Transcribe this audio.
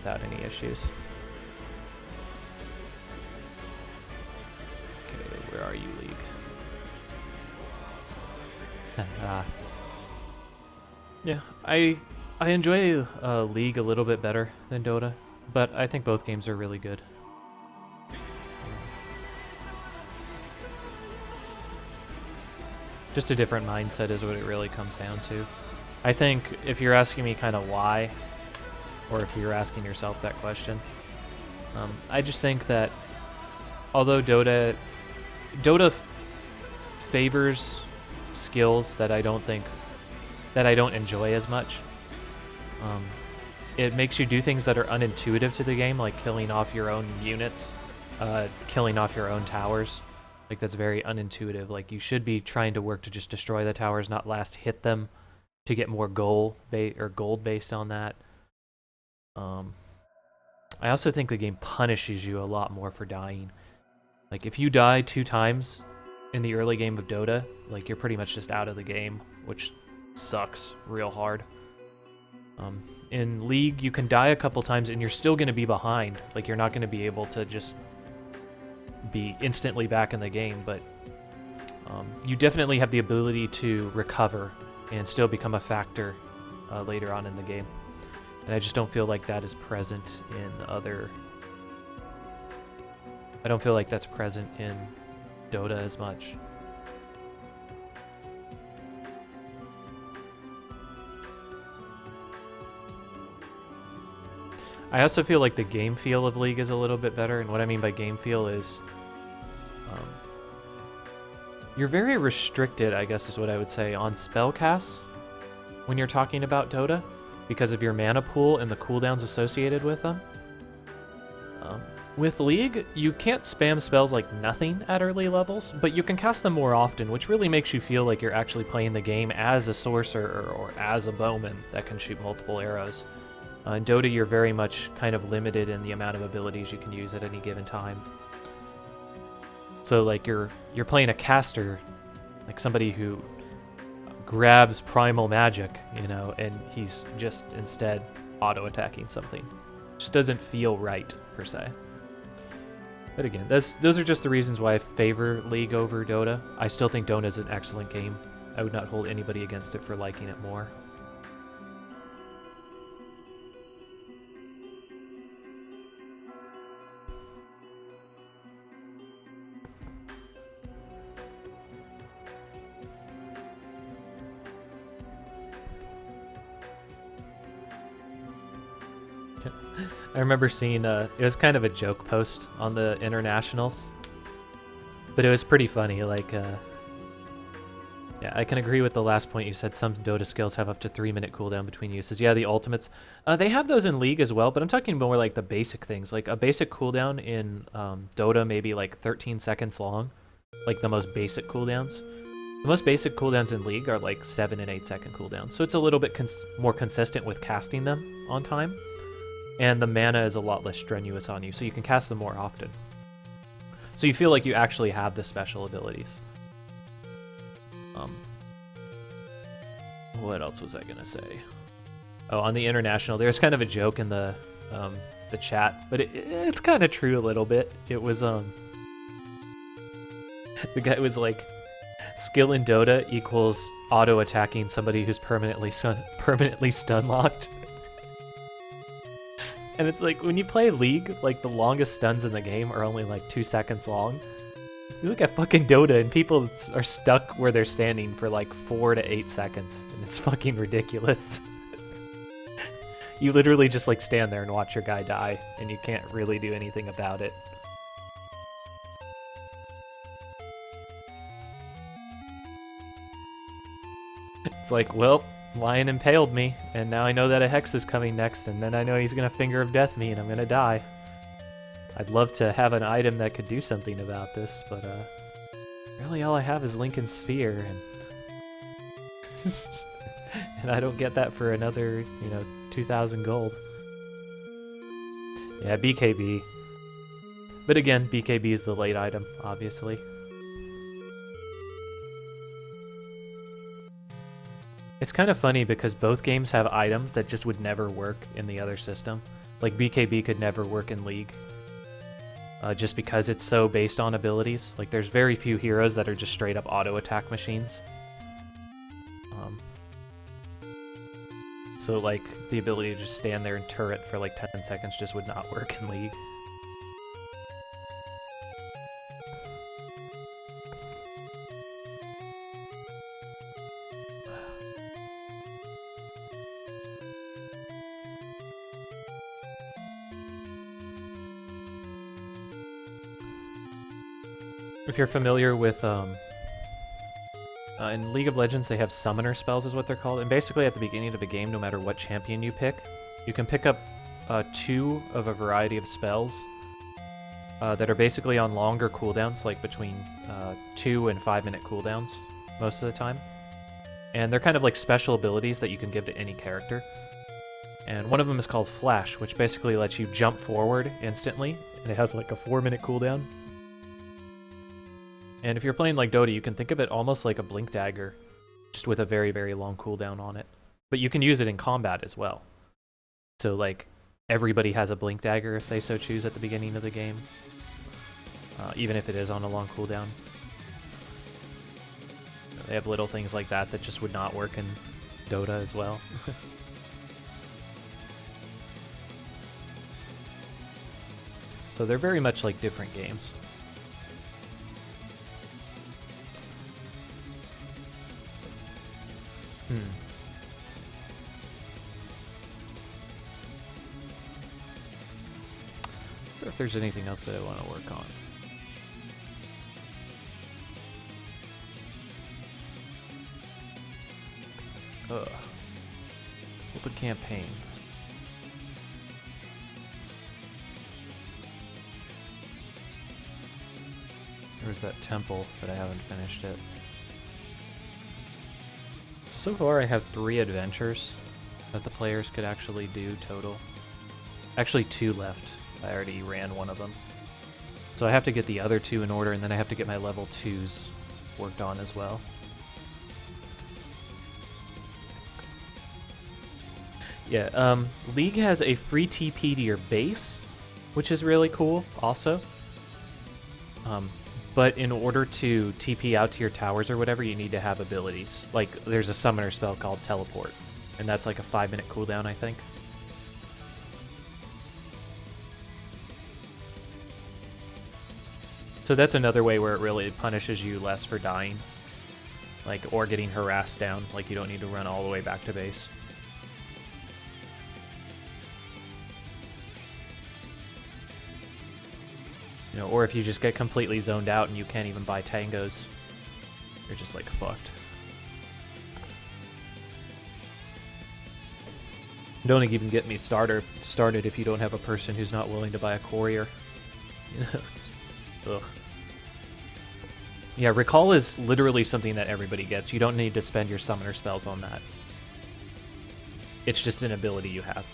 without any issues. Okay, where are you, League? Yeah, I enjoy League a little bit better than Dota, but I think both games are really good. Just a different mindset is what it really comes down to. I think if you're asking me kind of why, or if you're asking yourself that question, I just think that although Dota favors skills that I don't enjoy as much, it makes you do things that are unintuitive to the game, like killing off your own units, killing off your own towers. Like, that's very unintuitive. Like, you should be trying to work to just destroy the towers, not last hit them to get more gold based on that. I also think the game punishes you a lot more for dying. Like, if you die 2 times in the early game of Dota, like, you're pretty much just out of the game, which sucks real hard. In League, you can die a couple times and you're still going to be behind. Like, you're not going to be able to just be instantly back in the game, but you definitely have the ability to recover and still become a factor later on in the game. And I just don't feel like that is present in other... I don't feel like that's present in Dota as much. I also feel like the game feel of League is a little bit better, and what I mean by game feel is you're very restricted, I guess is what I would say, on spell casts when you're talking about Dota because of your mana pool and the cooldowns associated with them. With League, you can't spam spells like nothing at early levels, but you can cast them more often, which really makes you feel like you're actually playing the game as a sorcerer or as a bowman that can shoot multiple arrows. In Dota, you're very much kind of limited in the amount of abilities you can use at any given time. So, like, you're playing a caster, like somebody who grabs primal magic, you know, and he's just instead auto-attacking something. Just doesn't feel right, per se. But again, those are just the reasons why I favor League over Dota. I still think Dota is an excellent game. I would not hold anybody against it for liking it more. I remember seeing, it was kind of a joke post on the internationals, but it was pretty funny. Like, yeah, I can agree with the last point you said. Some Dota skills have up to 3-minute cooldown between uses. Yeah, the ultimates. They have those in League as well, but I'm talking more like the basic things. Like, a basic cooldown in Dota may be like 13 seconds long, like the most basic cooldowns. The most basic cooldowns in League are like 7 and 8 second cooldowns, so it's a little bit more consistent with casting them on time. And the mana is a lot less strenuous on you, so you can cast them more often. So you feel like you actually have the special abilities. What else was I gonna say? Oh, on the international, there's kind of a joke in the chat, but it's kind of true a little bit. It was the guy was like, skill in Dota equals auto attacking somebody who's permanently stun locked. And it's like, when you play League, like, the longest stuns in the game are only like 2 seconds long. You look at fucking Dota and people are stuck where they're standing for like 4 to 8 seconds, and it's fucking ridiculous. You literally just like stand there and watch your guy die, and you can't really do anything about it. It's like, well, Lion impaled me, and now I know that a Hex is coming next, and then I know he's gonna Finger of Death me, and I'm gonna die. I'd love to have an item that could do something about this, but really all I have is Lincoln Sphere, and and I don't get that for another, 2,000 gold. Yeah, BKB. But again, BKB is the late item, obviously. It's kind of funny because both games have items that just would never work in the other system. Like BKB could never work in League. Just because it's so based on abilities. Like there's very few heroes that are just straight up auto attack machines. So like the ability to just stand there and turret for like 10 seconds just would not work in League. If you're familiar with, in League of Legends they have summoner spells is what they're called, and basically at the beginning of the game, no matter what champion you pick, you can pick up 2 of a variety of spells that are basically on longer cooldowns, like between 2 and 5 minute cooldowns most of the time. And they're kind of like special abilities that you can give to any character. And one of them is called Flash, which basically lets you jump forward instantly, and it has like a 4-minute cooldown. And if you're playing like Dota, you can think of it almost like a Blink Dagger, just with a very, very long cooldown on it. But you can use it in combat as well. So like, everybody has a Blink Dagger if they so choose at the beginning of the game, even if it is on a long cooldown. They have little things like that that just would not work in Dota as well. So they're very much like different games. I wonder if there's anything else that I want to work on. Open campaign. There's that temple, but I haven't finished it. So far I have 3 adventures that the players could actually do total. Actually 2 left. I already ran one of them. So I have to get the other 2 in order, and then I have to get my level 2s worked on as well. Yeah, League has a free TP to your base, which is really cool also. But in order to TP out to your towers or whatever, you need to have abilities. Like, there's a summoner spell called Teleport, and that's like a 5-minute cooldown, I think. So that's another way where it really punishes you less for dying. Like, or getting harassed down. Like, you don't need to run all the way back to base. You know, or if you just get completely zoned out and you can't even buy tangos, you're just like fucked. Don't even get me started if you don't have a person who's not willing to buy a courier. You know, it's, ugh. Yeah, recall is literally something that everybody gets. You don't need to spend your summoner spells on that. It's just an ability you have.